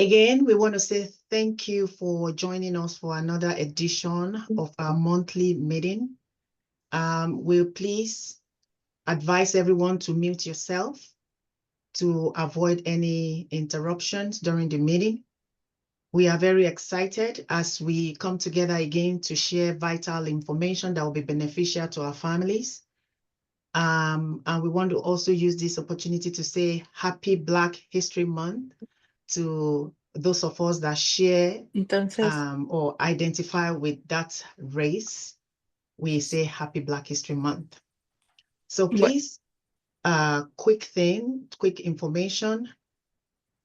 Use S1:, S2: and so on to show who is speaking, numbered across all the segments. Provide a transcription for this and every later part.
S1: Again, we want to say thank you for joining us for another edition of our monthly meeting. We'll please advise everyone to mute yourself to avoid any interruptions during the meeting. We are very excited as we come together again to share vital information that will be beneficial to our families. And we want to also use this opportunity to say Happy Black History Month to those of us that share or identify with that race. We say Happy Black History Month. So please, quick information.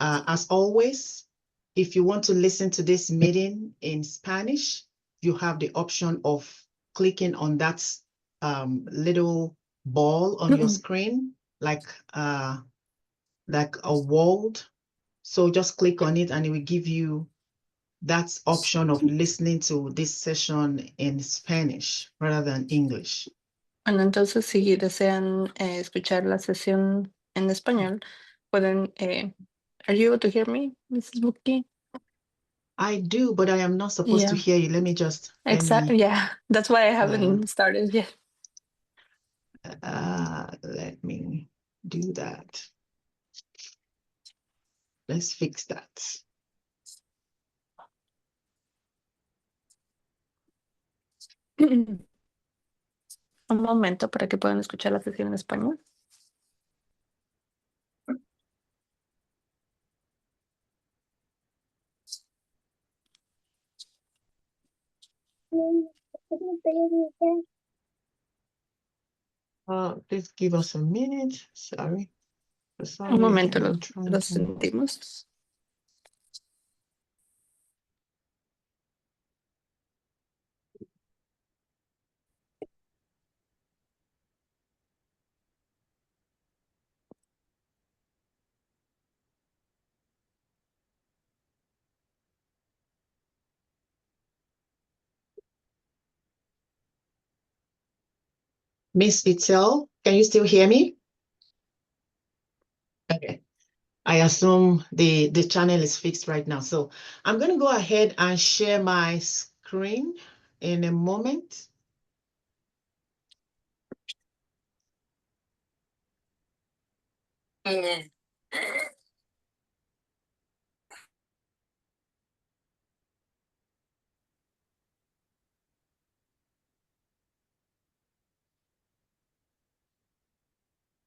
S1: As always, if you want to listen to this meeting in Spanish, you have the option of clicking on that little ball on your screen, like a world. So just click on it and it will give you that option of listening to this session in Spanish rather than English.
S2: Bueno, entonces si desean escuchar la sesión en español, pueden... Are you able to hear me, Mrs. Buki?
S1: I do, but I am not supposed to hear you. Let me just...
S2: Exactly, yeah. That's why I haven't started yet.
S1: Let me do that. Let's fix that.
S2: Un momento para que puedan escuchar la sesión en español.
S1: Please give us a minute. Sorry.
S2: Un momento, lo sentimos.
S1: Miss Itzel, can you still hear me? Okay. I assume the channel is fixed right now. So I'm going to go ahead and share my screen in a moment.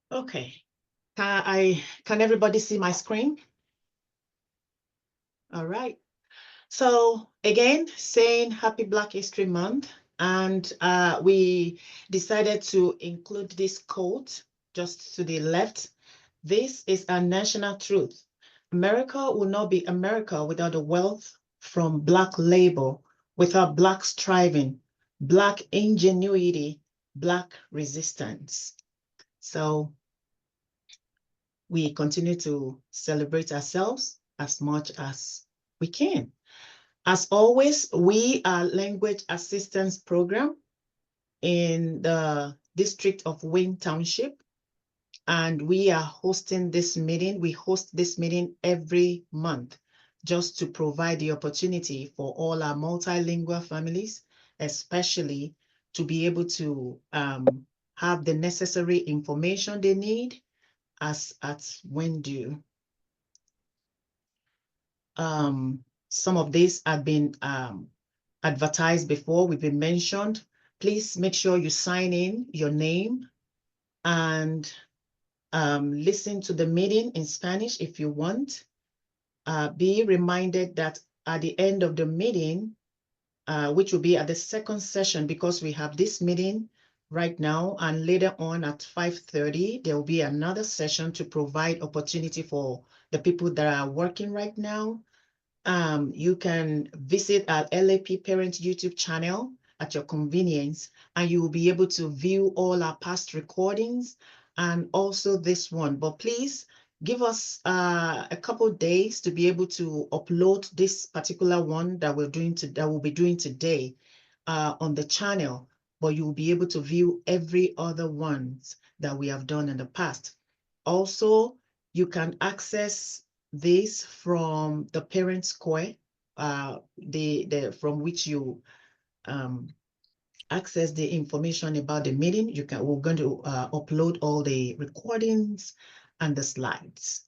S1: Okay. Can everybody see my screen? All right. So again, saying Happy Black History Month. And we decided to include this quote just to the left. This is a national truth. America will not be America without the wealth from Black labor, without Black striving, Black ingenuity, Black resistance. So we continue to celebrate ourselves as much as we can. As always, we are Language Assistance Program in the District of Wayne Township, and we are hosting this meeting. We host this meeting every month just to provide the opportunity for all our multilingual families, especially to be able to have the necessary information they need as when due. Some of these have been advertised before, we've been mentioned. Please make sure you sign in your name and listen to the meeting in Spanish if you want. Be reminded that at the end of the meeting, which will be at the second session, because we have this meeting right now, and later on at 5:30, there will be another session to provide opportunity for the people that are working right now. You can visit our LAP Parent YouTube channel at your convenience, and you will be able to view all our past recordings and also this one. But please give us a couple of days to be able to upload this particular one that we'll be doing today on the channel. But you will be able to view every other ones that we have done in the past. Also, you can access this from the parent square, from which you access the information about the meeting. We're going to upload all the recordings and the slides.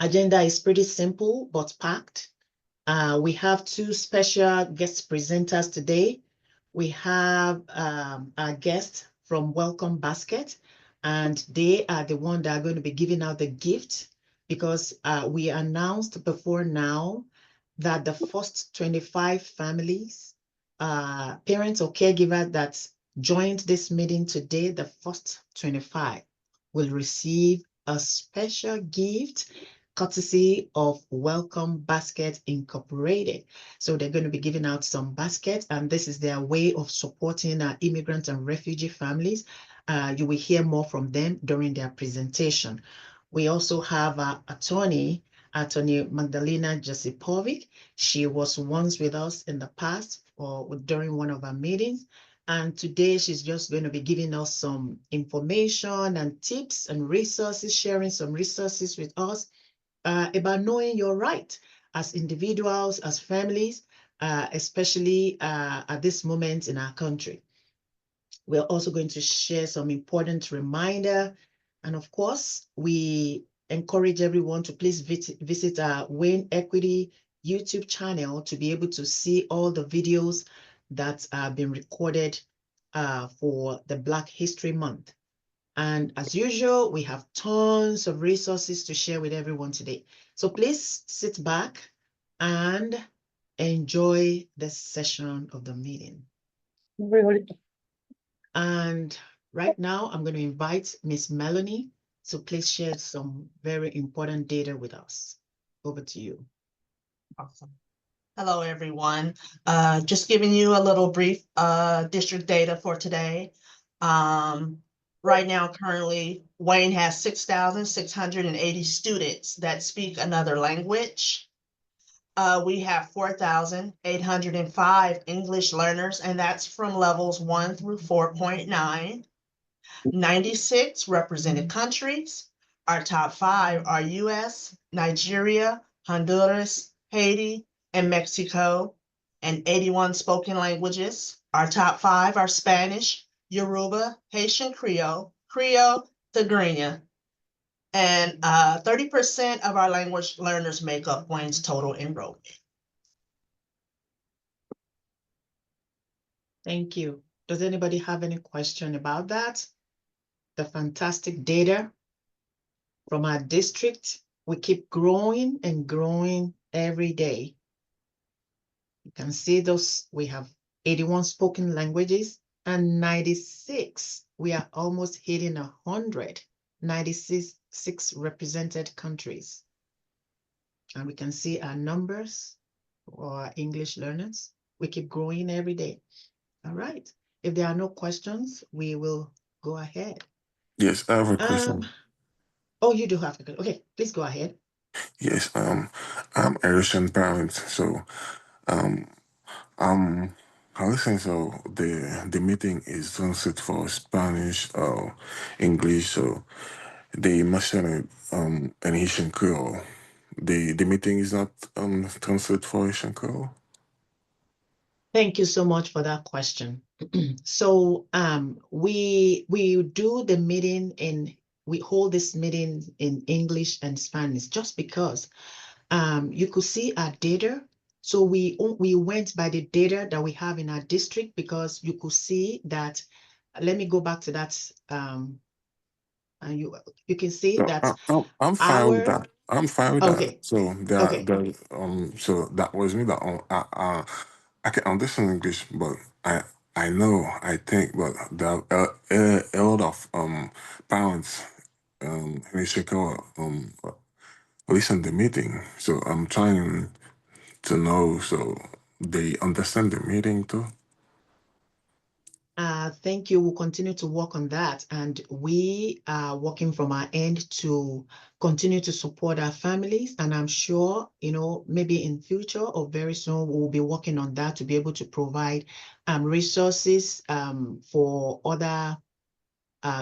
S1: Agenda is pretty simple but packed. We have two special guest presenters today. We have our guest from Welcome Basket, and they are the one that are going to be giving out the gift, because we announced before now that the first 25 families, parents or caregivers that joined this meeting today, the first 25 will receive a special gift courtesy of Welcome Basket Incorporated. So they're going to be giving out some baskets, and this is their way of supporting our immigrant and refugee families. You will hear more from them during their presentation. We also have Attorney Magdalena Josipovic. She was once with us in the past or during one of our meetings. And today she's just going to be giving us some information and tips and resources, sharing some resources with us about knowing your right as individuals, as families, especially at this moment in our country. We're also going to share some important reminder. And of course, we encourage everyone to please visit our Wayne Equity YouTube channel to be able to see all the videos that have been recorded for the Black History Month. And as usual, we have tons of resources to share with everyone today. So please sit back and enjoy the session of the meeting. And right now, I'm going to invite Miss Melanie to please share some very important data with us. Over to you.
S3: Awesome. Hello, everyone. Just giving you a little brief district data for today. Right now, currently, Wayne has 6,680 students that speak another language. We have 4,805 English learners, and that's from levels 1 through 4.9. 96 represented countries. Our top 5 are US, Nigeria, Honduras, Haiti, and Mexico, and 81 spoken languages. Our top 5 are Spanish, Yoruba, Haitian Creole, Creole, Tigrinya, and 30% of our language learners make up Wayne's total enrollment.
S1: Thank you. Does anybody have any question about that? The fantastic data from our district. We keep growing and growing every day. You can see those, we have 81 spoken languages and 96. We are almost hitting 100, 96 represented countries. And we can see our numbers for our English learners. We keep growing every day. All right. If there are no questions, we will go ahead.
S4: Yes, I have a question.
S1: Oh, you do have a question. Okay, please go ahead.
S4: Yes, I'm Asian parent, so I listen. So the meeting is translated for Spanish or English. So they mentioned an Haitian Creole. The meeting is not translated for Haitian Creole.
S1: Thank you so much for that question. So we do the meeting we hold this meeting in English and Spanish just because you could see our data. So we went by the data that we have in our district, because you could see that. Let me go back to that. And you can see
S4: So
S1: that
S4: I'm fine with
S1: our
S4: that. I'm fine with that.
S1: okay.
S4: So
S1: Okay.
S4: so that was me that I can understand English, but I know, I think, but there are a lot of parents in Chicago listen to the meeting. So I'm trying to know so they understand the meeting too.
S1: Thank you. We'll continue to work on that. And we are working from our end to continue to support our families. And I'm sure, maybe in future or very soon, we'll be working on that to be able to provide resources for other,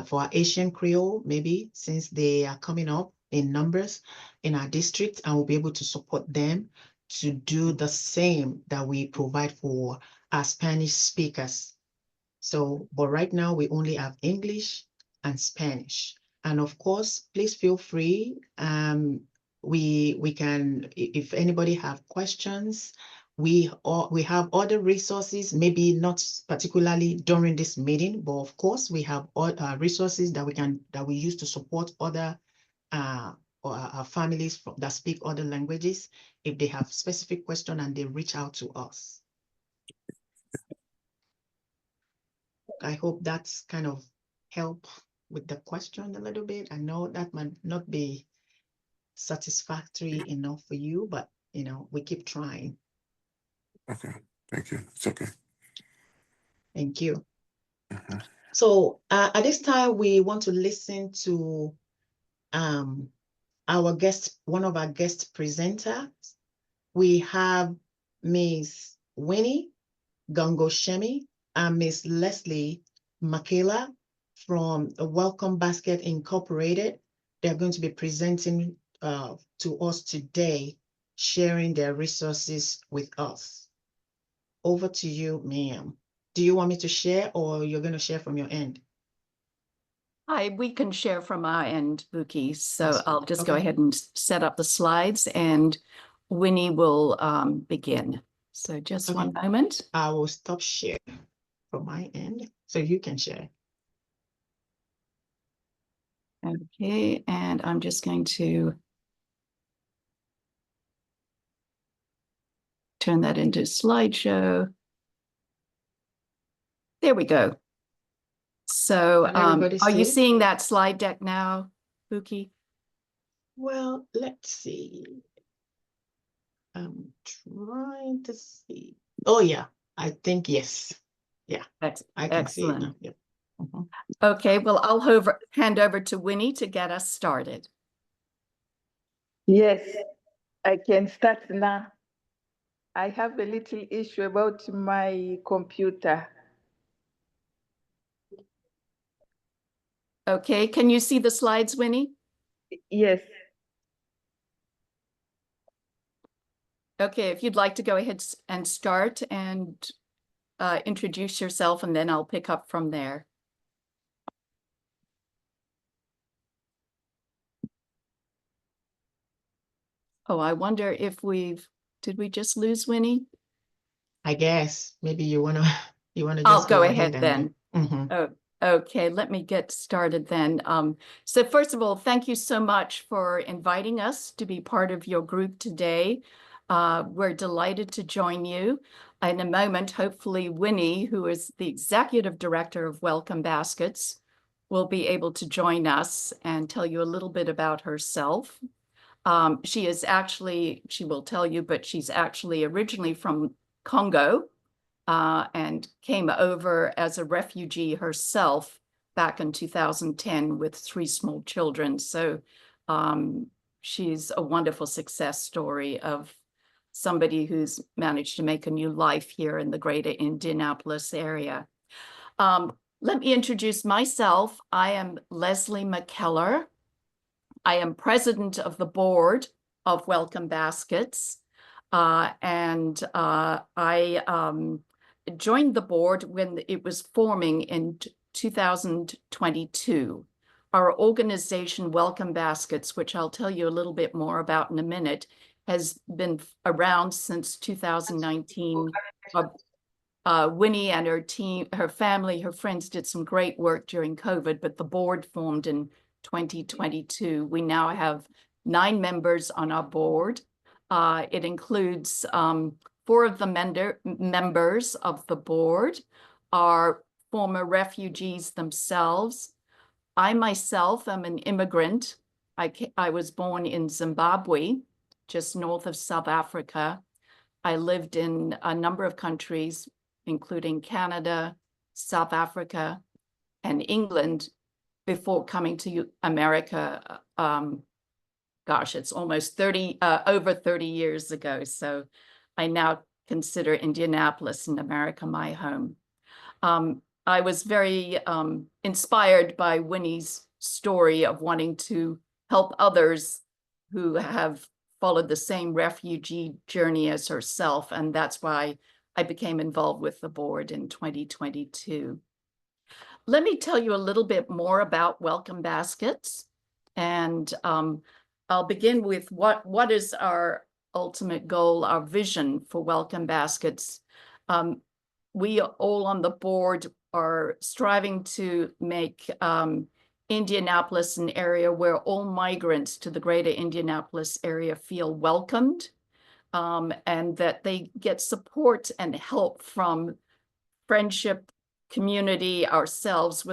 S1: for our Asian Creole, maybe since they are coming up in numbers in our district, and we'll be able to support them to do the same that we provide for our Spanish speakers. So, but right now we only have English and Spanish. And of course, please feel free. We can, if anybody have questions, we have other resources, maybe not particularly during this meeting, but of course we have resources that we use to support other our families that speak other languages if they have specific question and they reach out to us. I hope that's kind of help with the question a little bit. I know that might not be satisfactory enough for you, but you know, we keep trying.
S4: Okay, thank you. It's okay.
S1: Thank you. So at this time, we want to listen to our guest, one of our guest presenters. We have Ms. Winnie Gongoshemi and Ms. Leslie Makela from Welcome Basket Incorporated. They're going to be presenting to us today, sharing their resources with us. Over to you, ma'am. Do you want me to share or you're going to share from your end?
S5: Hi, we can share from our end, Buki. So
S1: Awesome.
S5: I'll just go
S1: Okay.
S5: ahead and set up the slides and Winnie will begin. So just
S1: Okay.
S5: one moment.
S1: I will stop share from my end so you can share.
S5: Okay, and I'm just going to turn that into slideshow. There we go. So are you seeing that slide deck now, Buki?
S1: Well, let's see. I'm trying to see. Oh, yeah, I think yes. Yeah, I can see it now. Yep.
S5: Okay, well, I'll hand over to Winnie to get us started.
S6: Yes, I can start now. I have a little issue about my computer.
S5: Okay, can you see the slides, Winnie?
S6: Yes.
S5: Okay, if you'd like to go ahead and start and introduce yourself, and then I'll pick up from there. Oh, I wonder if did we just lose Winnie?
S1: I guess maybe you wanna just
S5: I'll go ahead then.
S1: Mm-hmm.
S5: Oh, okay, let me get started then. So first of all, thank you so much for inviting us to be part of your group today. We're delighted to join you. In a moment, hopefully Winnie, who is the executive director of Welcome Baskets, will be able to join us and tell you a little bit about herself. She will tell you, but she's actually originally from Congo and came over as a refugee herself back in 2010 with 3 small children. So she's a wonderful success story of somebody who's managed to make a new life here in the greater Indianapolis area. Let me introduce myself. I am Leslie McKellar. I am president of the board of Welcome Baskets. And I joined the board when it was forming in 2022. Our organization, Welcome Baskets, which I'll tell you a little bit more about in a minute, has been around since 2019. Winnie and her team, her family, her friends did some great work during COVID, but the board formed in 2022. We now have 9 members on our board. It includes 4 of the members of the board are former refugees themselves. I myself am an immigrant. I was born in Zimbabwe, just north of South Africa. I lived in a number of countries, including Canada, South Africa, and England before coming to America. Gosh, it's almost over 30 years ago. So I now consider Indianapolis in America my home. I was very inspired by Winnie's story of wanting to help others who have followed the same refugee journey as herself. And that's why I became involved with the board in 2022. Let me tell you a little bit more about Welcome Baskets. And I'll begin with what is our ultimate goal, our vision for Welcome Baskets. We all on the board are striving to make Indianapolis an area where all migrants to the greater Indianapolis area feel welcomed, and that they get support and help from friendship, community, ourselves.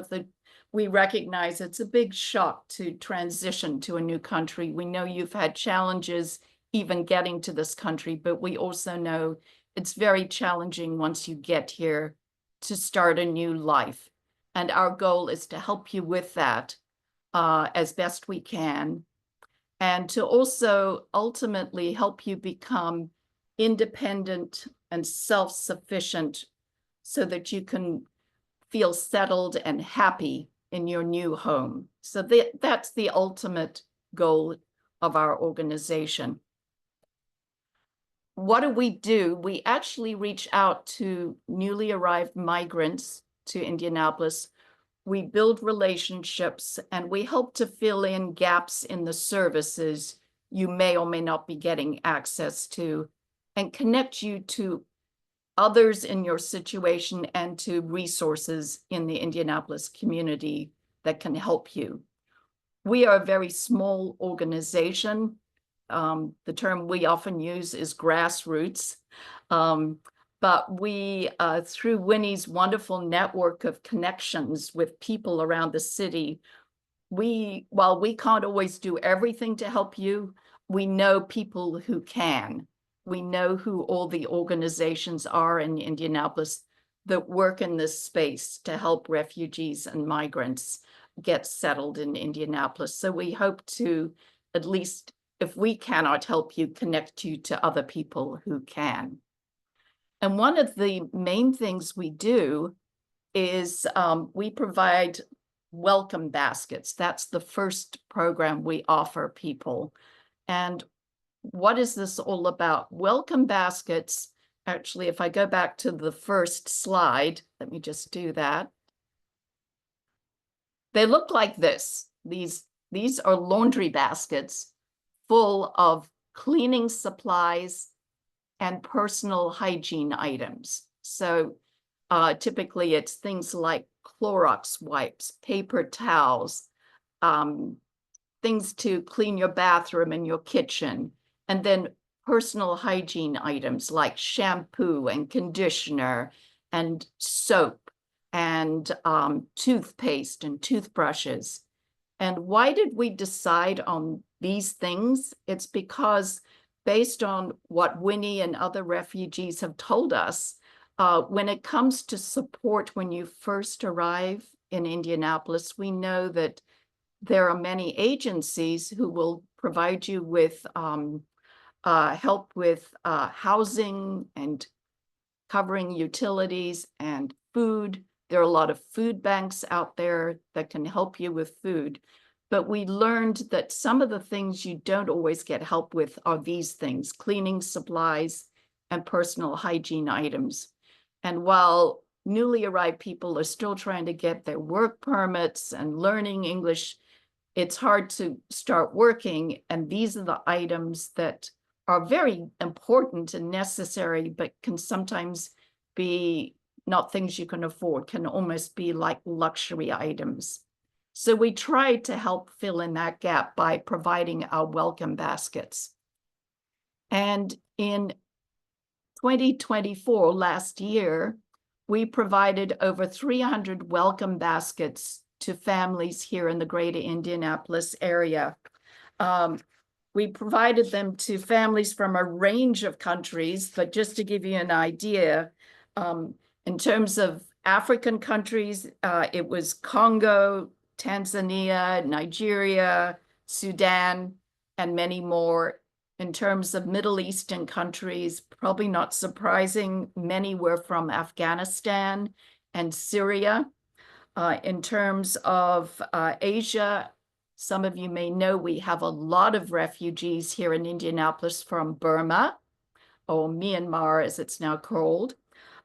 S5: We recognize it's a big shock to transition to a new country. We know you've had challenges even getting to this country, but we also know it's very challenging once you get here to start a new life. And our goal is to help you with that as best we can, and to also ultimately help you become independent and self-sufficient so that you can feel settled and happy in your new home. So that's the ultimate goal of our organization. What do? We actually reach out to newly arrived migrants to Indianapolis. We build relationships, and we help to fill in gaps in the services you may or may not be getting access to, and connect you to others in your situation and to resources in the Indianapolis community that can help you. We are a very small organization. The term we often use is grassroots. But we, through Winnie's wonderful network of connections with people around the city, while we can't always do everything to help you, we know people who can. We know who all the organizations are in Indianapolis that work in this space to help refugees and migrants get settled in Indianapolis. So we hope to, at least if we cannot help you, connect you to other people who can. And one of the main things we do is we provide welcome baskets. That's the first program we offer people. And what is this all about? Welcome baskets, actually, if I go back to the first slide, let me just do that. They look like this. These are laundry baskets full of cleaning supplies and personal hygiene items. So typically it's things like Clorox wipes, paper towels, things to clean your bathroom and your kitchen, and then personal hygiene items like shampoo and conditioner and soap and toothpaste and toothbrushes. And why did we decide on these things? It's because based on what Winnie and other refugees have told us, when it comes to support when you first arrive in Indianapolis, we know that there are many agencies who will provide you with help with housing and covering utilities and food. There are a lot of food banks out there that can help you with food. But we learned that some of the things you don't always get help with are these things: cleaning supplies and personal hygiene items. And while newly arrived people are still trying to get their work permits and learning English, it's hard to start working. And these are the items that are very important and necessary, but can sometimes be not things you can afford, can almost be like luxury items. So we tried to help fill in that gap by providing our welcome baskets. And in 2024, last year, we provided over 300 welcome baskets to families here in the greater Indianapolis area. We provided them to families from a range of countries, but just to give you an idea, in terms of African countries, it was Congo, Tanzania, Nigeria, Sudan, and many more. In terms of Middle Eastern countries, probably not surprising, many were from Afghanistan and Syria. In terms of Asia, Some of you may know we have a lot of refugees here in Indianapolis from Burma, or Myanmar as it's now called.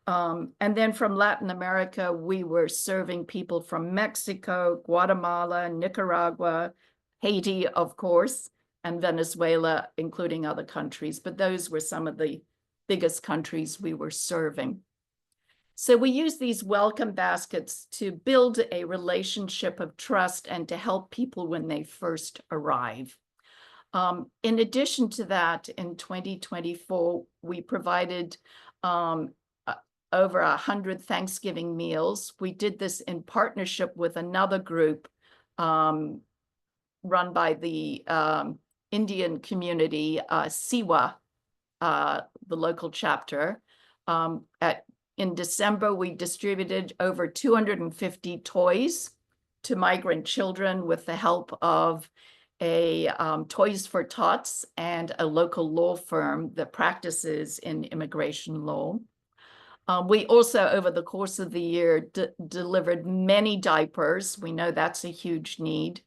S5: And then from Latin America, we were serving people from Mexico, Guatemala, Nicaragua, Haiti, of course, and Venezuela, including other countries. But those were some of the biggest countries we were serving. So we use these welcome baskets to build a relationship of trust and to help people when they first arrive. In addition to that, in 2024, we provided over 100 Thanksgiving meals. We did this in partnership with another group run by the Indian community, Siwa, the local chapter. In December, we distributed over 250 toys to migrant children with the help of a Toys for Tots and a local law firm that practices in immigration law. We also, over the course of the year, delivered many diapers. We know that's a huge need,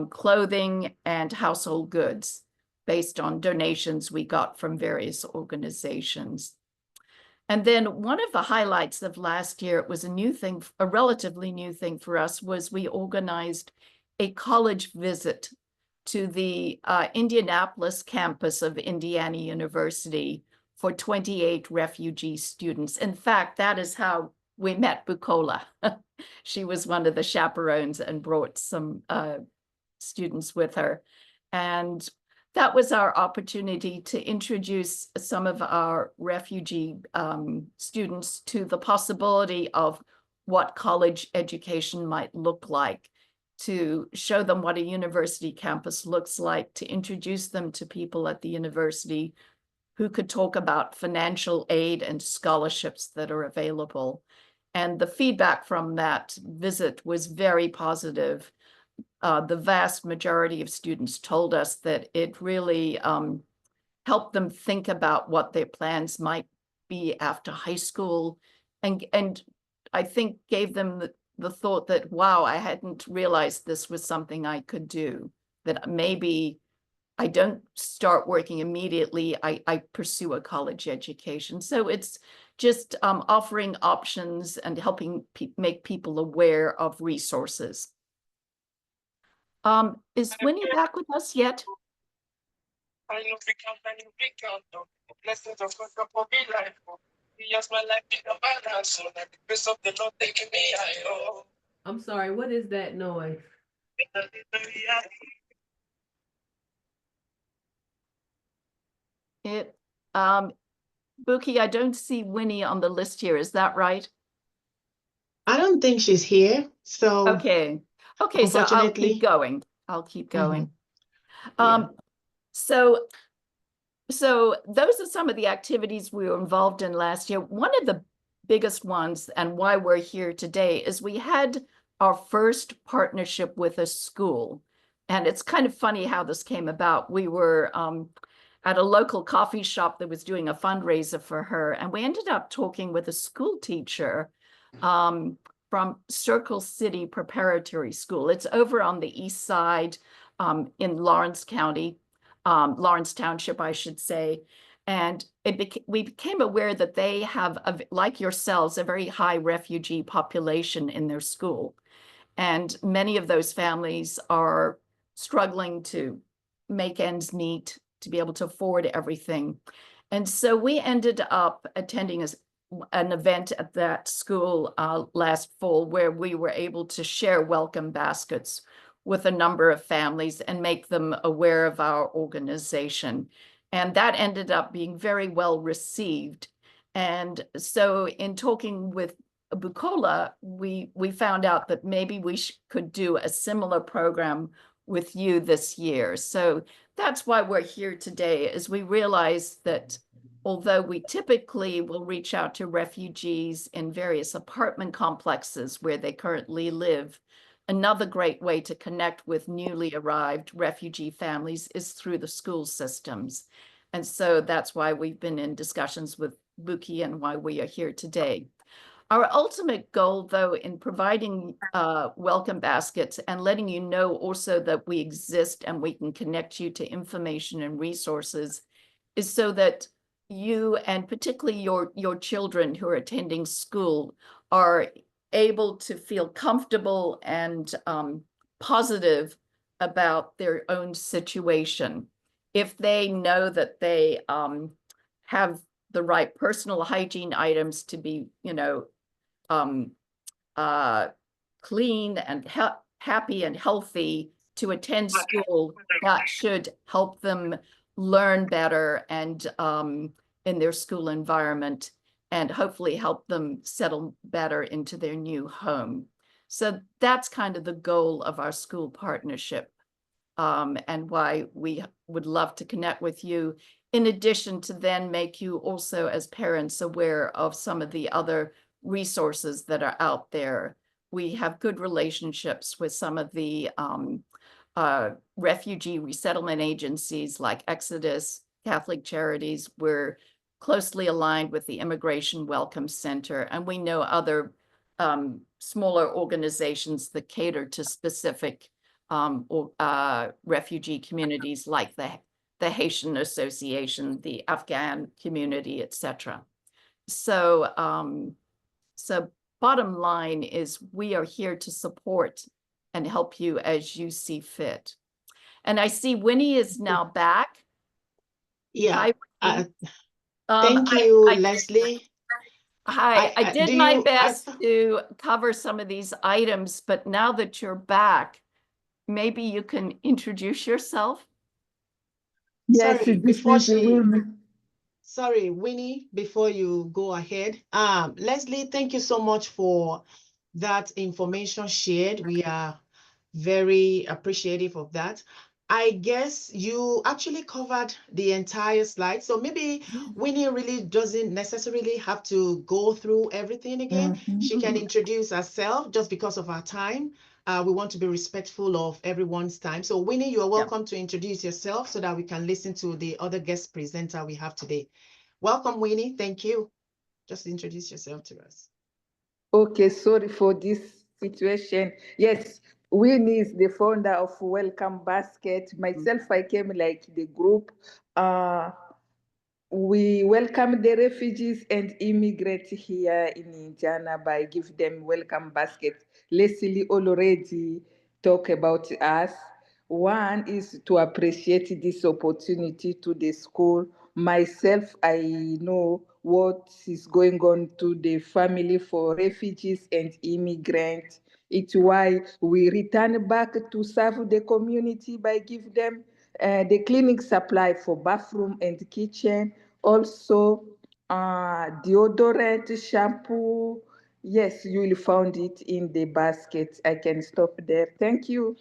S5: clothing and household goods based on donations we got from various organizations. And then one of the highlights of last year, it was a new thing, a relatively new thing for us, was we organized a college visit to the Indianapolis campus of Indiana University for 28 refugee students. In fact, that is how we met Bukola. She was one of the chaperones and brought some students with her. And that was our opportunity to introduce some of our refugee students to the possibility of what college education might look like, to show them what a university campus looks like, to introduce them to people at the university who could talk about financial aid and scholarships that are available. And the feedback from that visit was very positive. The vast majority of students told us that it really helped them think about what their plans might be after high school, and I think gave them the thought that, wow, I hadn't realized this was something I could do, that maybe I don't start working immediately, I pursue a college education. So it's just offering options and helping make people aware of resources. Is Winnie back with us yet?
S7: I'm sorry, what is that noise?
S5: Buki, I don't see Winnie on the list here. Is that right?
S1: I don't think she's here. So
S5: Okay, so I'll keep going.
S1: Yeah.
S5: So those are some of the activities we were involved in last year. One of the biggest ones, and why we're here today, is we had our first partnership with a school. And it's kind of funny how this came about. We were at a local coffee shop that was doing a fundraiser for her, and we ended up talking with a school teacher from Circle City Preparatory School. It's over on the east side in Lawrence County, Lawrence Township, I should say. And we became aware that they have, like yourselves, a very high refugee population in their school. And many of those families are struggling to make ends meet, to be able to afford everything. And so we ended up attending an event at that school last fall, where we were able to share welcome baskets with a number of families and make them aware of our organization. And that ended up being very well received. And so in talking with Bukola, we found out that maybe we could do a similar program with you this year. So that's why we're here today, is we realize that although we typically will reach out to refugees in various apartment complexes where they currently live, another great way to connect with newly arrived refugee families is through the school systems. And so that's why we've been in discussions with Buki and why we are here today. Our ultimate goal, though, in providing welcome baskets and letting you know also that we exist and we can connect you to information and resources is so that you, and particularly your children who are attending school, are able to feel comfortable and positive about their own situation. If they know that they have the right personal hygiene items to be, clean and happy and healthy to attend school, that should help them learn better and in their school environment, and hopefully help them settle better into their new home. So that's kind of the goal of our school partnership, and why we would love to connect with you, in addition to then make you also as parents aware of some of the other resources that are out there. We have good relationships with some of the refugee resettlement agencies like Exodus, Catholic Charities. We're closely aligned with the Immigration Welcome Center, and we know other smaller organizations that cater to specific refugee communities like the Haitian Association, the Afghan community, etc. So, so bottom line is we are here to support and help you as you see fit. And I see Winnie is now back.
S1: Yeah.
S5: Hi,
S1: Thank you,
S5: I
S1: Leslie.
S5: Hi, I did
S1: do
S5: my
S1: you-
S5: best to cover some of these items, but now that you're back, maybe you can introduce yourself.
S6: Yes,
S1: Sorry,
S6: this
S1: before
S6: is Winnie.
S1: Sorry, Winnie, before you go ahead, Leslie, thank you so much for that information shared. We are very appreciative of that. I guess you actually covered the entire slide. So maybe Winnie really doesn't necessarily have to go through everything again. She can introduce herself just because of our time. We want to be respectful of everyone's time. So Winnie, you are welcome to introduce yourself so that we can listen to the other guest presenter we have today. Welcome, Winnie. Thank you. Just introduce yourself to us.
S6: Okay, sorry for this situation. Yes, Winnie is the founder of Welcome Basket. Myself, I came like the group. We welcome the refugees and immigrants here in Indiana by give them welcome baskets. Leslie already talk about us. One is to appreciate this opportunity to the school. Myself, I know what is going on to the family for refugees and immigrants. It's why we return back to serve the community by give them the cleaning supply for bathroom and kitchen, also deodorant, shampoo. Yes, you will find it in the basket. I can stop there. Thank you.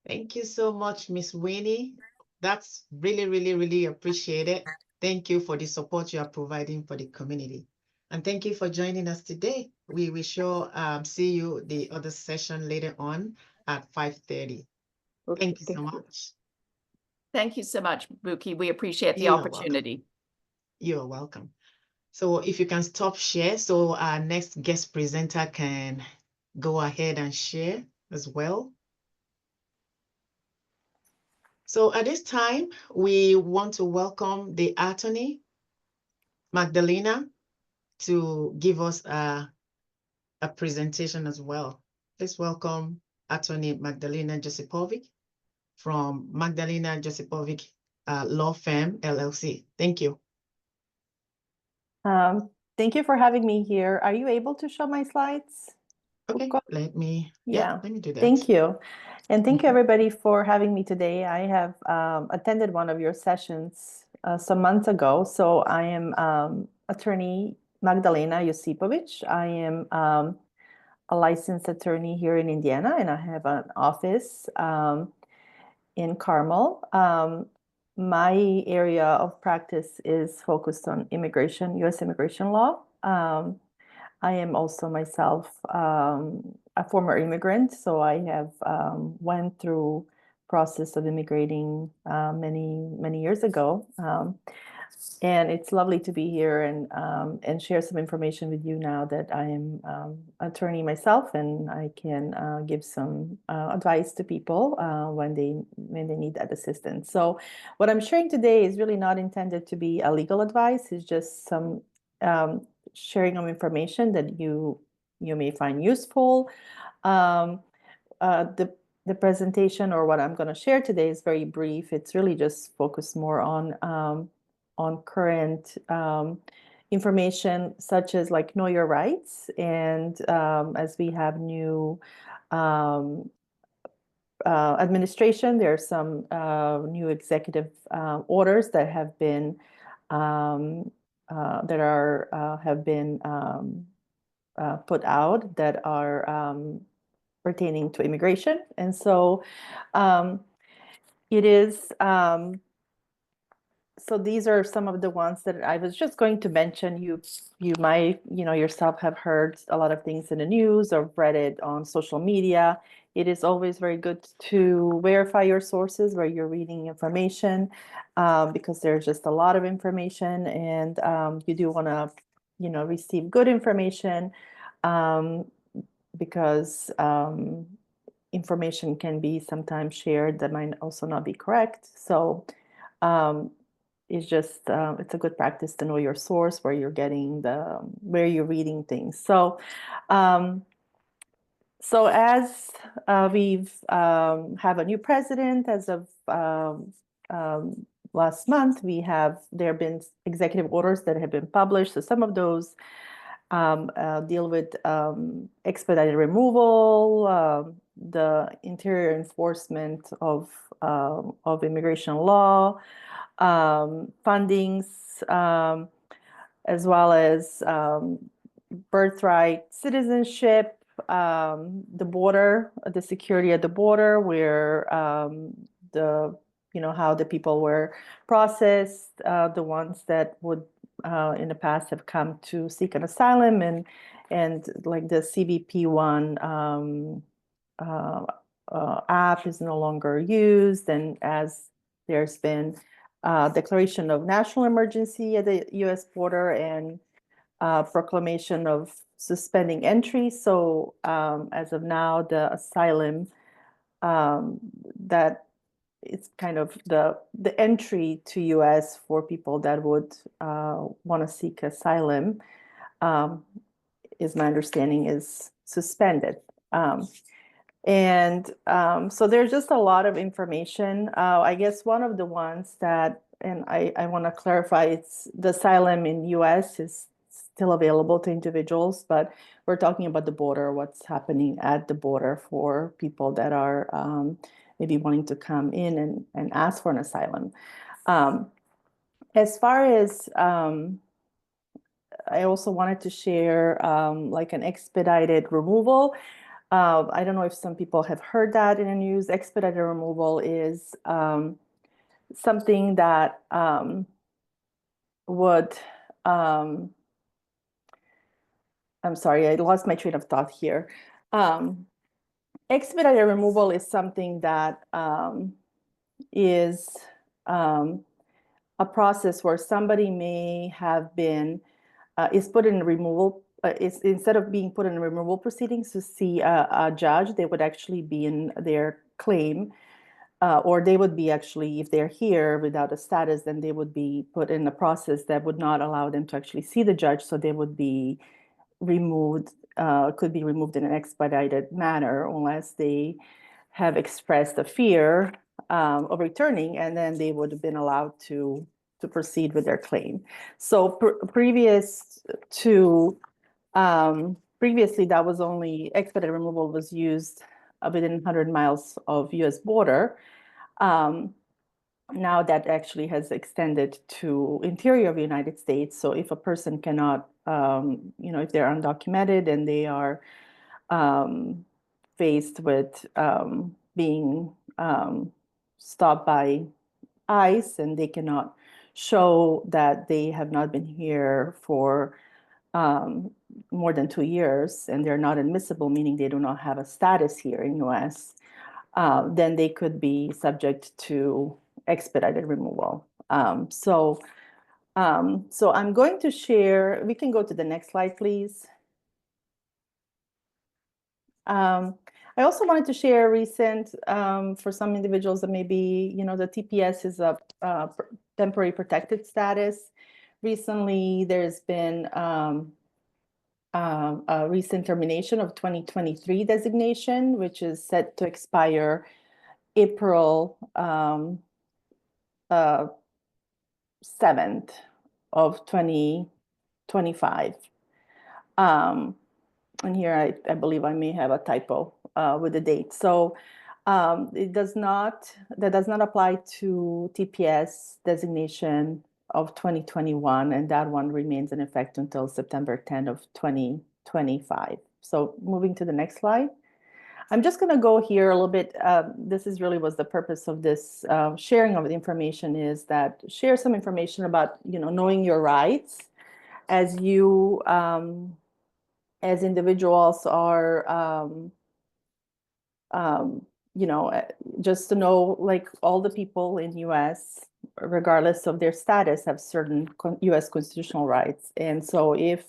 S1: Thank you so much, Miss Winnie. That's really, really, really appreciated. Thank you for the support you are providing for the community. And thank you for joining us today. We will sure see you the other session later on at 5:30.
S6: Okay,
S1: Thank you so much.
S5: Thank you so much, Buki. We appreciate the
S1: You are welcome.
S5: opportunity.
S1: You're welcome. So if you can stop share so our next guest presenter can go ahead and share as well. So at this time, we want to welcome the attorney, Magdalena, to give us a presentation as well. Please welcome Attorney Magdalena Josipovic from Magdalena Josipovic Law Firm, LLC. Thank you.
S8: Thank you for having me here. Are you able to show my slides?
S1: Okay, let me do that.
S8: Thank you. And thank you everybody for having me today. I have attended one of your sessions some months ago. So I am attorney Magdalena Josipovic. I am a licensed attorney here in Indiana, and I have an office in Carmel. My area of practice is focused on immigration, U.S. immigration law. I am also myself a former immigrant, so I have went through process of immigrating many years ago. And it's lovely to be here and share some information with you now that I am attorney myself, and I can give some advice to people when they need that assistance. So what I'm sharing today is really not intended to be a legal advice. It's just some sharing of information that you may find useful. The presentation, or what I'm going to share today, is very brief. It's really just focused more on current information, such as like know your rights, and as we have new administration, there are some new executive orders that have been put out that are pertaining to immigration. And so it is, so these are some of the ones that I was just going to mention. You might, yourself have heard a lot of things in the news or read it on social media. It is always very good to verify your sources where you're reading information, because there's just a lot of information, and you do want to, receive good information, because information can be sometimes shared that might also not be correct. So it's just it's a good practice to know your source, where you're getting where you're reading things. So so as we've have a new president as of last month, there have been executive orders that have been published. So some of those deal with expedited removal, the interior enforcement of immigration law, fundings, as well as birthright citizenship, the border, the security at the border, where how the people were processed, the ones that would in the past have come to seek an asylum, and like the CBP1 app is no longer used, and as there's been declaration of national emergency at the U.S. border and proclamation of suspending entry. So as of now, the asylum, that it's kind of the entry to U.S. for people that would want to seek asylum, is my understanding, is suspended. And so there's just a lot of information. I guess one of the ones that, and I want to clarify, it's the asylum in U.S. is still available to individuals, but we're talking about the border, what's happening at the border for people that are maybe wanting to come in and ask for an asylum. As far as, I also wanted to share like an expedited removal. I don't know if some people have heard that in the news. Expedited removal is something that would, I'm sorry, I lost my train of thought here. Expedited removal is something that is a process where somebody may have been, is put in removal, instead of being put in removal proceedings to see a judge, they would actually be in their claim, or they would be actually, if they're here without a status, then they would be put in a process that would not allow them to actually see the judge. So they would be removed, could be removed in an expedited manner unless they have expressed a fear of returning, and then they would have been allowed to proceed with their claim. So previously that was only, expedited removal was used within 100 miles of US border. Now that actually has extended to interior of the United States. So if a person cannot, if they're undocumented and they are faced with being stopped by ICE, and they cannot show that they have not been here for more than 2 years, and they're not admissible, meaning they do not have a status here in US, then they could be subject to expedited removal. So I'm going to share, we can go to the next slide, please. I also wanted to share recent, for some individuals that maybe, the TPS is a temporary protected status. Recently, there's been a recent termination of 2023 designation, which is set to expire April 7th of 2025. And here I believe I may have a typo with the date. So that does not apply to TPS designation of 2021, and that one remains in effect until September 10 of 2025. So moving to the next slide. I'm just going to go here a little bit. This is really was the purpose of this sharing of the information, is that share some information about, knowing your rights as you as individuals are, just to know, like, all the people in US, regardless of their status, have certain US constitutional rights. And so if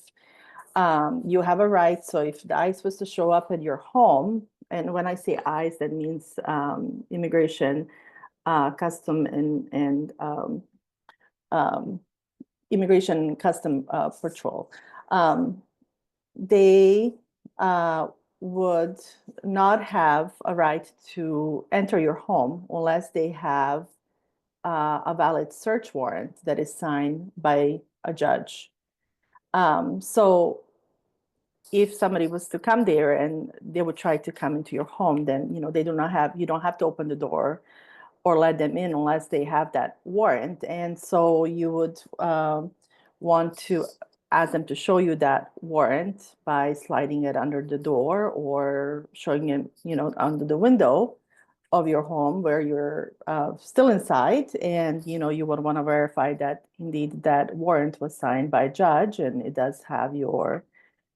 S8: you have a right, so if the ICE was to show up at your home, and when I say ICE, that means immigration, custom, and immigration custom patrol. They would not have a right to enter your home unless they have a valid search warrant that is signed by a judge. So if somebody was to come there and they would try to come into your home, then you don't have to open the door or let them in unless they have that warrant. And so you would want to ask them to show you that warrant by sliding it under the door or showing it, under the window of your home where you're still inside. And, you would want to verify that indeed that warrant was signed by a judge and it does have your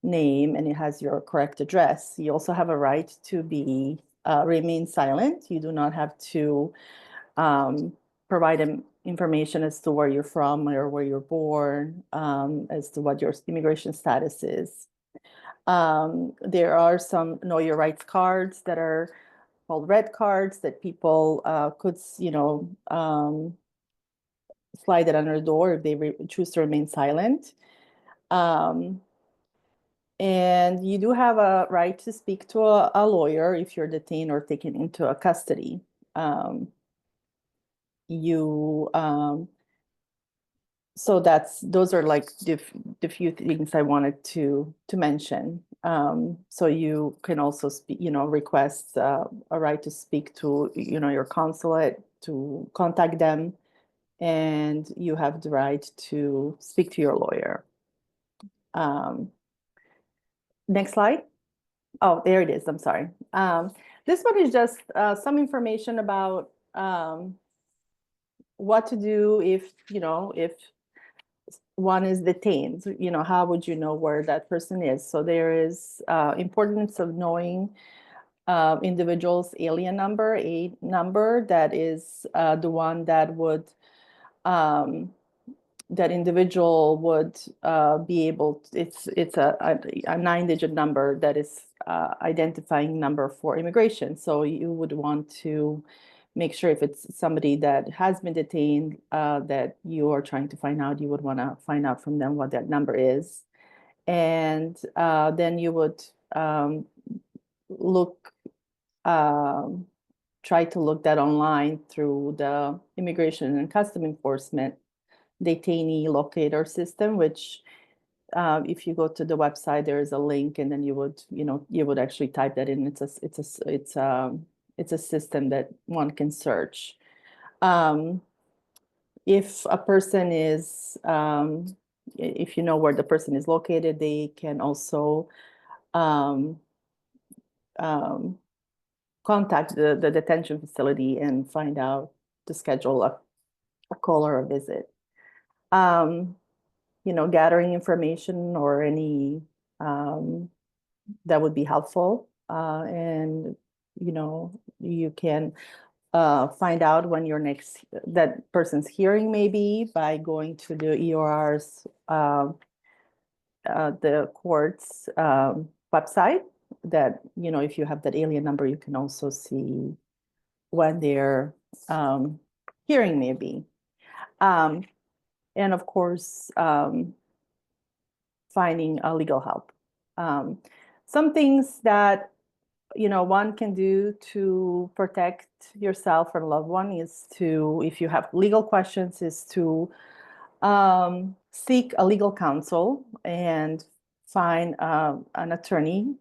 S8: name and it has your correct address. You also have a right to be remain silent. You do not have to provide information as to where you're from or where you're born, as to what your immigration status is. There are some Know Your Rights cards that are called red cards that people could, slide it under the door if they choose to remain silent. And you do have a right to speak to a lawyer if you're detained or taken into a custody. So those are like the few things I wanted to mention. So you can also speak, request a right to speak to, your consulate, to contact them, and you have the right to speak to your lawyer. Next slide. Oh, there it is. I'm sorry. This one is just some information about what to do if one is detained. How would you know where that person is? So there is importance of knowing individual's alien number, a number that is the one that would that individual would be able to, it's a 9-digit number that is identifying number for immigration. So you would want to make sure if it's somebody that has been detained that you are trying to find out, you would want to find out from them what that number is. And then you would try to look that online through the Immigration and Custom Enforcement detainee locator system, which if you go to the website, there is a link, and then you would actually type that in. It's a system that one can search. If a person is, if you know where the person is located, they can also contact the detention facility and find out to schedule a call or a visit. Gathering information or any that would be helpful. And you can find out when your next that person's hearing may be by going to the EOR's the court's website. That if you have that alien number, you can also see when their hearing may be, and of course finding legal help. Some things that one can do to protect yourself or loved one is to, if you have legal questions, is to seek a legal counsel and find an attorney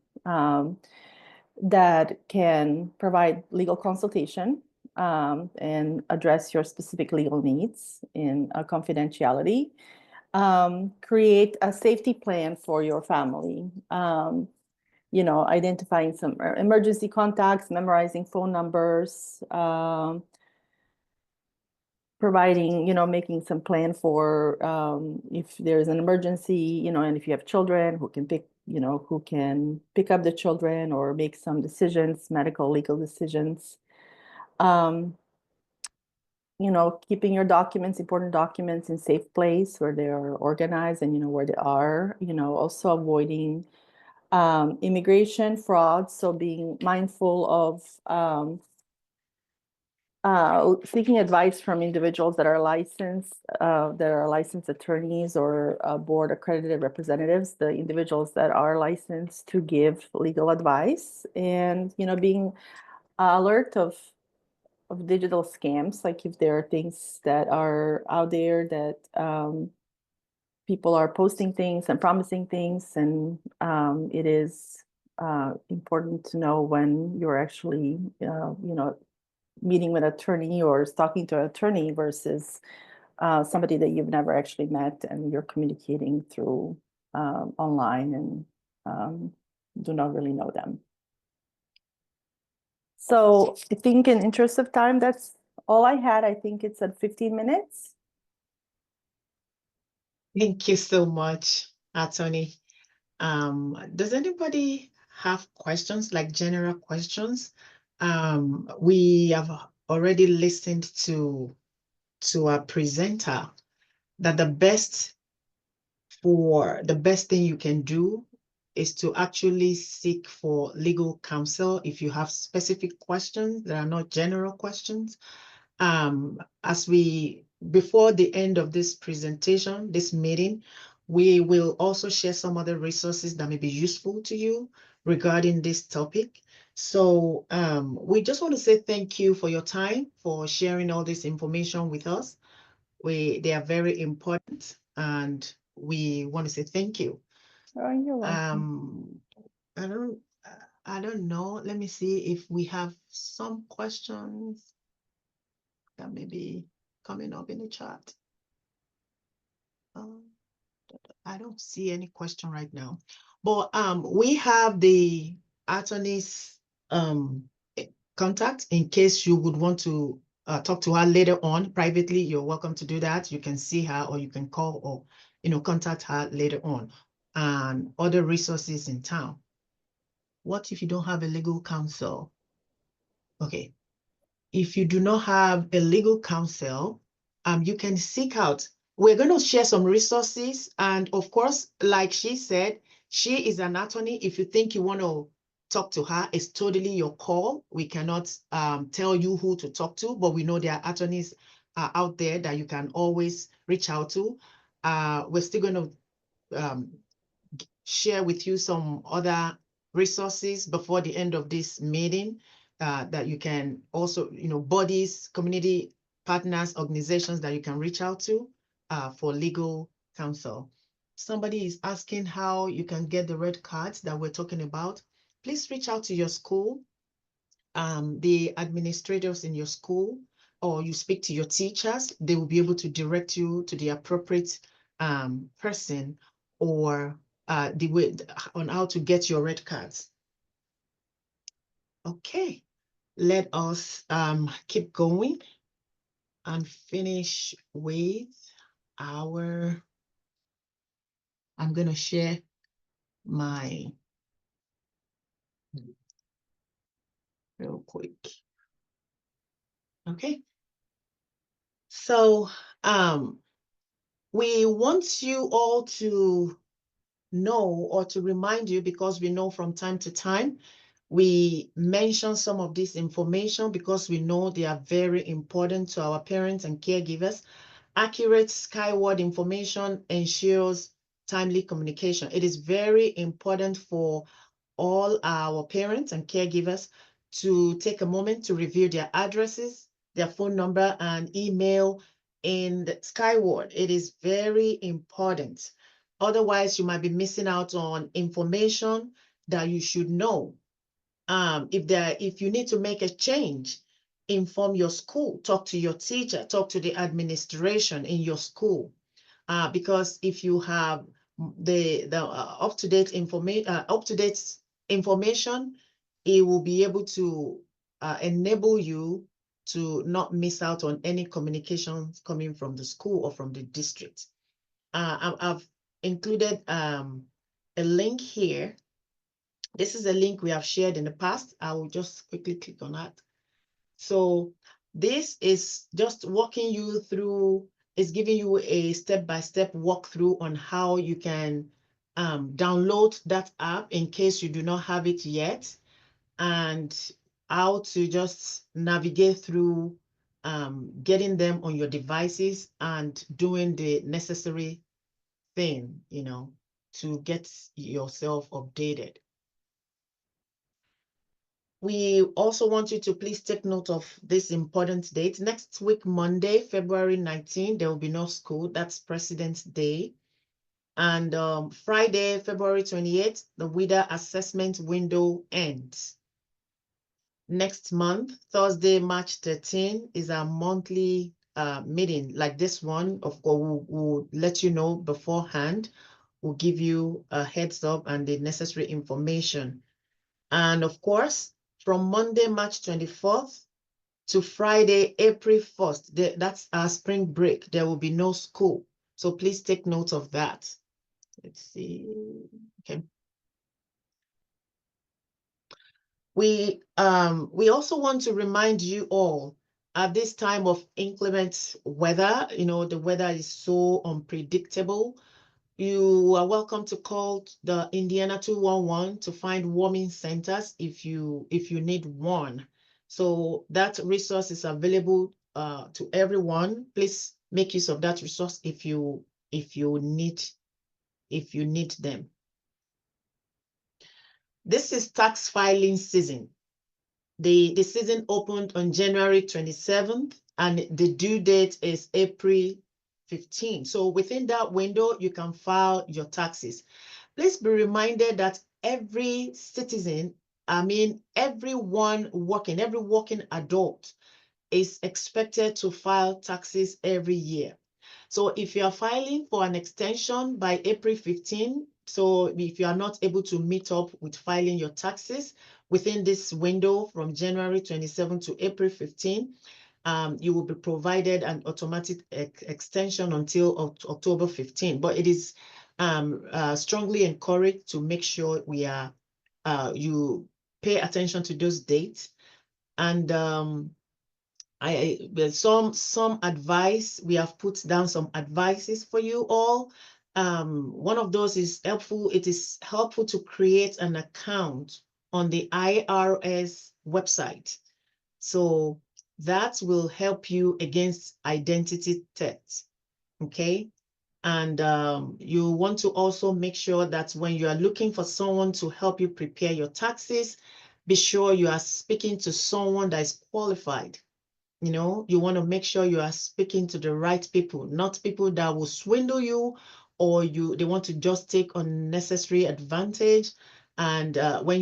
S8: that can provide legal consultation and address your specific legal needs in a confidentiality. Create a safety plan for your family. Identifying some emergency contacts, memorizing phone numbers, providing, making some plan for if there's an emergency, and if you have children who can pick up the children or make some decisions, medical, legal decisions. Keeping your documents, important documents in safe place where they are organized and where they are, also avoiding immigration fraud. So being mindful of seeking advice from individuals that are licensed attorneys or board accredited representatives, the individuals that are licensed to give legal advice, and being alert of digital scams, like if there are things that are out there that people are posting things and promising things, and it is important to know when you're actually meeting with an attorney or talking to an attorney versus somebody that you've never actually met and you're communicating through online and do not really know them. So I think in interest of time, that's all I had. I think it's at 15 minutes.
S1: Thank you so much, Attorney. Does anybody have questions, like general questions? We have already listened to our presenter that the best thing you can do is to actually seek for legal counsel if you have specific questions that are not general questions. Before the end of this presentation, this meeting, we will also share some other resources that may be useful to you regarding this topic. So we just want to say thank you for your time, for sharing all this information with us. They are very important, and we want to say thank you.
S8: Oh, you're welcome.
S1: I don't know. Let me see if we have some questions that may be coming up in the chat. I don't see any question right now, but we have the attorney's contact in case you would want to talk to her later on privately. You're welcome to do that. You can see her, or you can call, or contact her later on. And other resources in town. What if you don't have a legal counsel? Okay. If you do not have a legal counsel, you can seek out. We're going to share some resources. And of course, like she said, she is an attorney. If you think you want to talk to her, it's totally your call. We cannot tell you who to talk to, but we know there are attorneys out there that you can always reach out to. We're still going to share with you some other resources before the end of this meeting that you can also, bodies, community partners, organizations that you can reach out to for legal counsel. Somebody is asking how you can get the red cards that we're talking about. Please reach out to your school, the administrators in your school, or you speak to your teachers. They will be able to direct you to the appropriate person, or the way on how to get your red cards. Okay, let us keep going and finish with our, I'm gonna share my real quick. Okay. So we want you all to know or to remind you, because we know from time to time we mention some of this information because we know they are very important to our parents and caregivers. Accurate Skyward information ensures timely communication. It is very important for all our parents and caregivers to take a moment to review their addresses, their phone number, and email in the Skyward. It is very important. Otherwise, you might be missing out on information that you should know. If you need to make a change, inform your school, talk to your teacher, talk to the administration in your school. Because if you have the up-to-date information, it will be able to enable you to not miss out on any communications coming from the school or from the district. I've included a link here. This is a link we have shared in the past. I will just quickly click on that. So this is just walking you through, is giving you a step-by-step walkthrough on how you can download that app in case you do not have it yet, and how to just navigate through getting them on your devices and doing the necessary thing, to get yourself updated. We also want you to please take note of this important date. Next week, Monday, February 19, there will be no school. That's President's Day. And Friday, February 28th, the WIDA assessment window ends. Next month, Thursday, March 13, is our monthly meeting like this one. Of course, we'll let you know beforehand. We'll give you a heads up and the necessary information. And of course, from Monday, March 24th to Friday, April 1st, that's our spring break. There will be no school. So please take note of that. Let's see. Okay. We also want to remind you all at this time of inclement weather, the weather is so unpredictable. You are welcome to call the Indiana 211 to find warming centers if you need one. So that resource is available to everyone. Please make use of that resource if you need them. This is tax filing season. The season opened on January 27th and the due date is April 15. So within that window, you can file your taxes. Please be reminded that every citizen, every working adult is expected to file taxes every year. So if you are filing for an extension by April 15, so if you are not able to meet up with filing your taxes within this window from January 27 to April 15, you will be provided an automatic extension until October 15. But it is strongly encouraged to make sure you pay attention to those dates. And there's some advice. We have put down some advices for you all. One of those is helpful. It is helpful to create an account on the IRS website. So that will help you against identity theft, okay? And you want to also make sure that when you are looking for someone to help you prepare your taxes, be sure you are speaking to someone that is qualified. You want to make sure you are speaking to the right people, not people that will swindle you or they want to just take unnecessary advantage. And when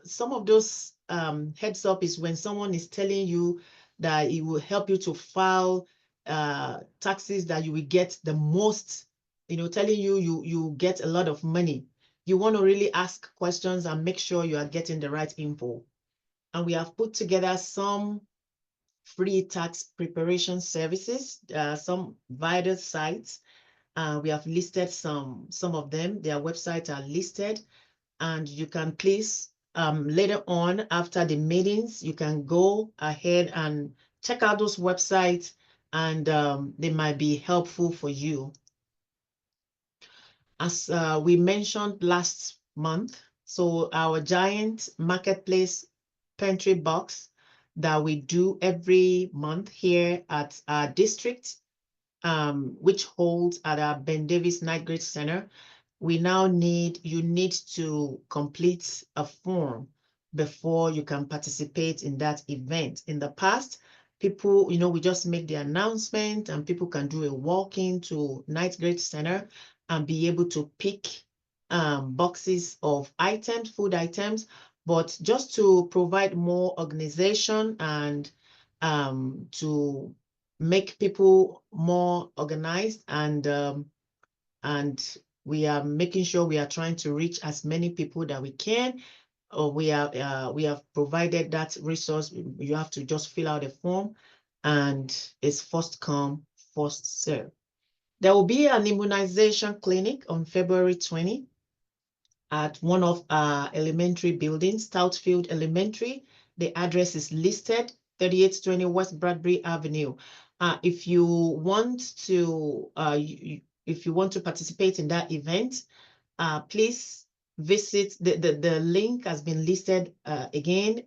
S1: some of those heads up is when someone is telling you that it will help you to file taxes that you will get the most, telling you get a lot of money. You want to really ask questions and make sure you are getting the right info. And we have put together some free tax preparation services, some vital sites. We have listed some of them. Their websites are listed, and you can please later on after the meetings, you can go ahead and check out those websites, and they might be helpful for you. As we mentioned last month, so our giant marketplace pantry box that we do every month here at our district, which holds at our Ben Davis Night Grade Center, you need to complete a form before you can participate in that event. In the past, people, we just make the announcement and people can do a walk-in to Night Grade Center and be able to pick boxes of items, food items, but just to provide more organization and to make people more organized, and we are making sure we are trying to reach as many people that we can. We have provided that resource. You have to just fill out a form, and it's first come, first serve. There will be an immunization clinic on February 20 at one of our elementary buildings, Stoutfield Elementary. The address is listed, 3820 West Bradbury Avenue. If you want to participate in that event, please visit the link has been listed again.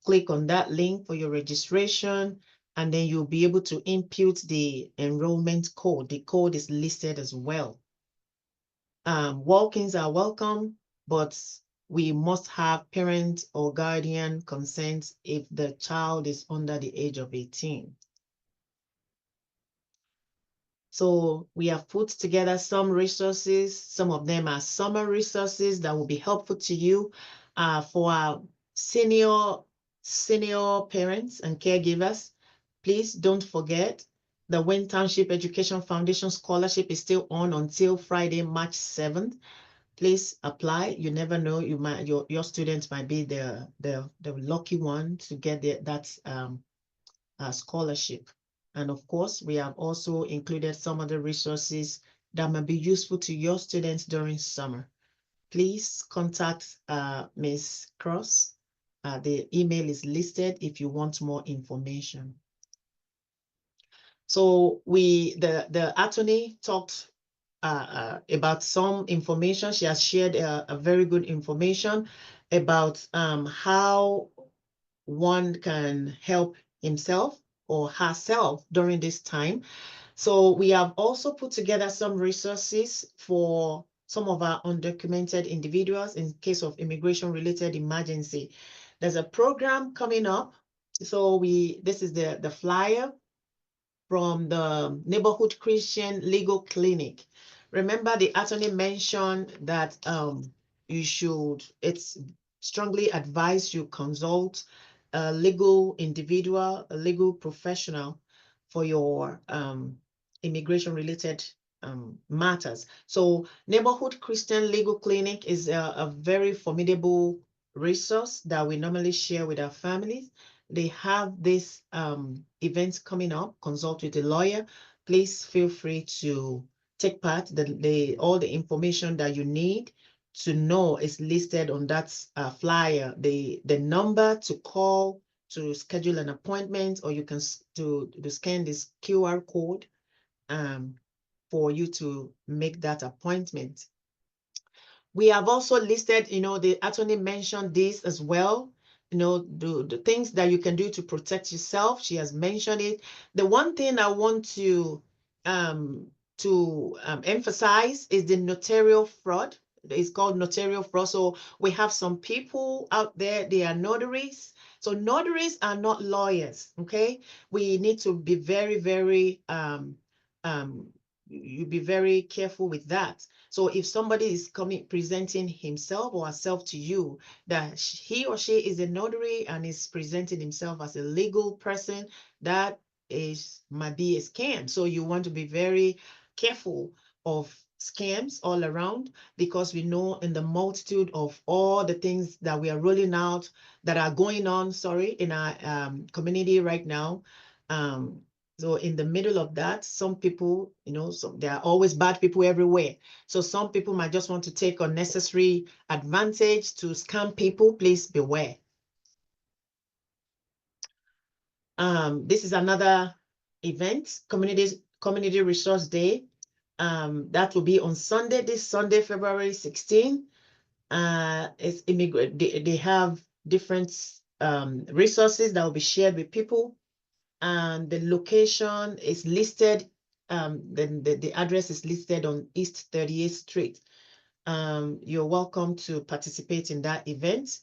S1: Click on that link for your registration, and then you'll be able to input the enrollment code. The code is listed as well. Walk-ins are welcome, but we must have parent or guardian consent if the child is under the age of 18. So we have put together some resources. Some of them are summer resources that will be helpful to you for our senior parents and caregivers. Please don't forget the Wayne Township Education Foundation Scholarship is still on until Friday, March 7th. Please apply. You never know, your students might be the lucky one to get that scholarship. And of course, we have also included some other resources that may be useful to your students during summer. Please contact Ms. Cross. The email is listed if you want more information. So the attorney talked about some information. She has shared a very good information about how one can help himself or herself during this time. So we have also put together some resources for some of our undocumented individuals in case of immigration-related emergency. There's a program coming up. So this is the flyer from the Neighborhood Christian Legal Clinic. Remember, the attorney mentioned that it's strongly advised you consult a legal individual, a legal professional for your immigration-related matters. So Neighborhood Christian Legal Clinic is a very formidable resource that we normally share with our families. They have these events coming up. Consult with a lawyer. Please feel free to take part. All the information that you need to know is listed on that flyer. The number to call to schedule an appointment, or you can to scan this QR code for you to make that appointment. We have also listed, the attorney mentioned this as well, the things that you can do to protect yourself. She has mentioned it. The one thing I want to emphasize is the notarial fraud. It's called notarial fraud. So we have some people out there, they are notaries. So notaries are not lawyers, okay? We need to be very, very, you be very careful with that. So if somebody is presenting himself or herself to you, that he or she is a notary and is presenting himself as a legal person, that might be a scam. So you want to be very careful of scams all around, because we know in the multitude of all the things that we are rolling out that are going on, in our community right now, So in the middle of that, some people, there are always bad people everywhere. So some people might just want to take unnecessary advantage to scam people. Please beware. This is another event, Community Resource Day. That will be on Sunday, this Sunday, February 16. It's immigrant. They have different resources that will be shared with people, and the location is listed. Then the address is listed on East 38th Street. You're welcome to participate in that event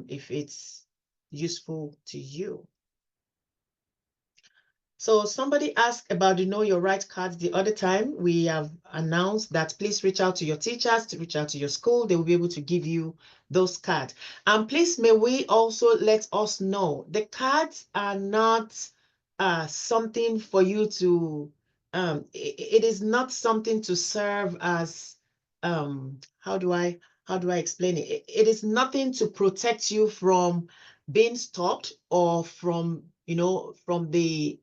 S1: if it's useful to you. So somebody asked about the Know Your Right cards the other time. We have announced that please reach out to your teachers, to reach out to your school. They will be able to give you those cards. And please, may we also let us know the cards are not something for you to, it is not something to serve as, how do I explain it? It is nothing to protect you from being stopped or from, from the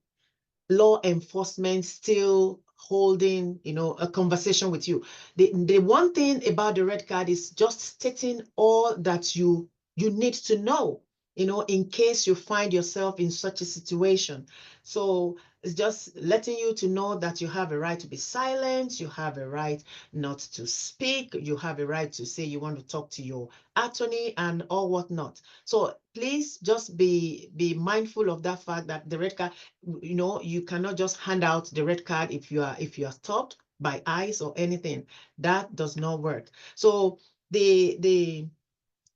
S1: law enforcement still holding, a conversation with you. The one thing about the red card is just stating all that you need to know, in case you find yourself in such a situation. So it's just letting you to know that you have a right to be silent, you have a right not to speak, you have a right to say you want to talk to your attorney and all whatnot. So please just be mindful of that fact that the red card, you cannot just hand out the red card if you are stopped by ICE or anything. That does not work. So the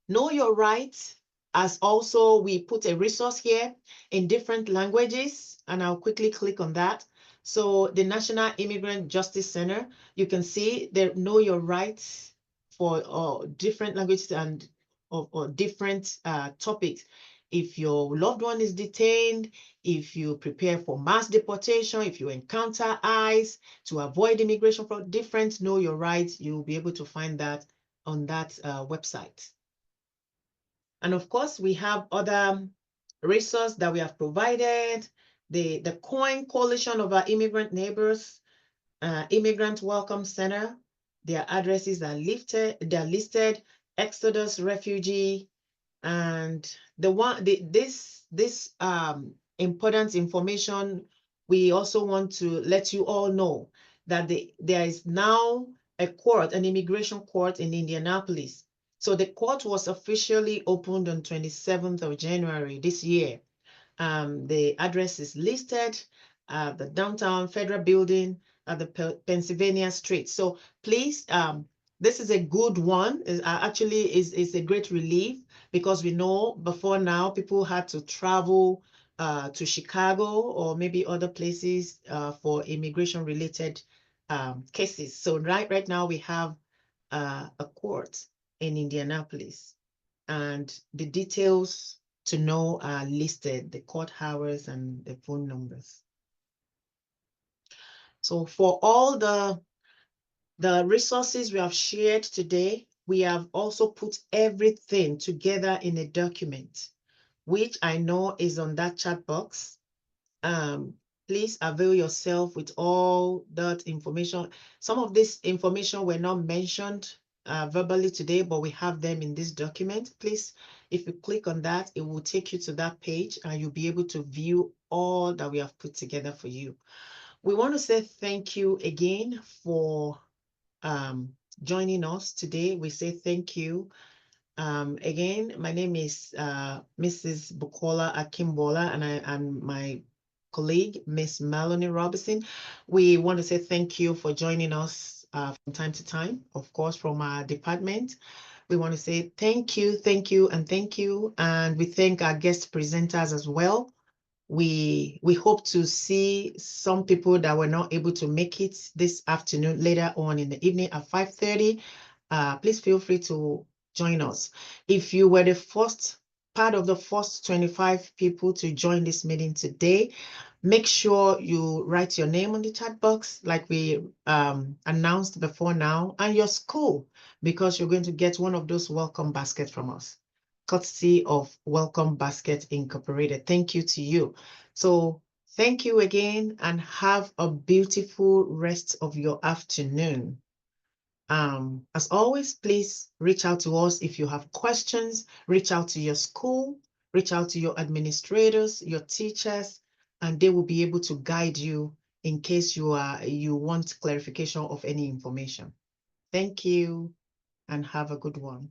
S1: Know Your Rights, as also we put a resource here in different languages, and I'll quickly click on that. So the Immigrant Justice Center, you can see the Know Your Rights for different languages and or different topics. If your loved one is detained, if you prepare for mass deportation, if you encounter ICE to avoid immigration for different Know Your Rights, you'll be able to find that on that website. And of course, we have other resources that we have provided. The COIN Coalition of our Immigrant Neighbors, Immigrant Welcome Center, their addresses are listed, Exodus Refugee, and this important information, we also want to let you all know that there is now an immigration court in Indianapolis. So the court was officially opened on 27th of January this year. The address is listed at the downtown Federal Building at the Pennsylvania Street. So please, this is a good one. Actually is a great relief, because we know before now people had to travel to Chicago or maybe other places for immigration related cases. So right now we have a court in Indianapolis, and the details to know are listed, the court hours and the phone numbers. So for all the resources we have shared today, we have also put everything together in a document, which I know is on that chat box. Please avail yourself with all that information. Some of this information were not mentioned verbally today, but we have them in this document. Please, if you click on that, it will take you to that page and you'll be able to view all that we have put together for you. We want to say thank you again for joining us today. We say thank you. Again, my name is Mrs. Bukola Akimbola, and my colleague, Miss Melanie Robinson. We want to say thank you for joining us from time to time, of course, from our department. We want to say thank you, and thank you. And we thank our guest presenters as well. We hope to see some people that were not able to make it this afternoon, later on in the evening at 5:30. Please feel free to join us. If you were the first part of the first 25 people to join this meeting today, make sure you write your name on the chat box like we announced before now, and your school, because you're going to get one of those welcome baskets from us, courtesy of Welcome Basket Incorporated. Thank you to you. So Thank you again and have a beautiful rest of your afternoon. As always, please reach out to us if you have questions, reach out to your school, reach out to your administrators, your teachers, and they will be able to guide you in case you want clarification of any information. Thank you and have a good one.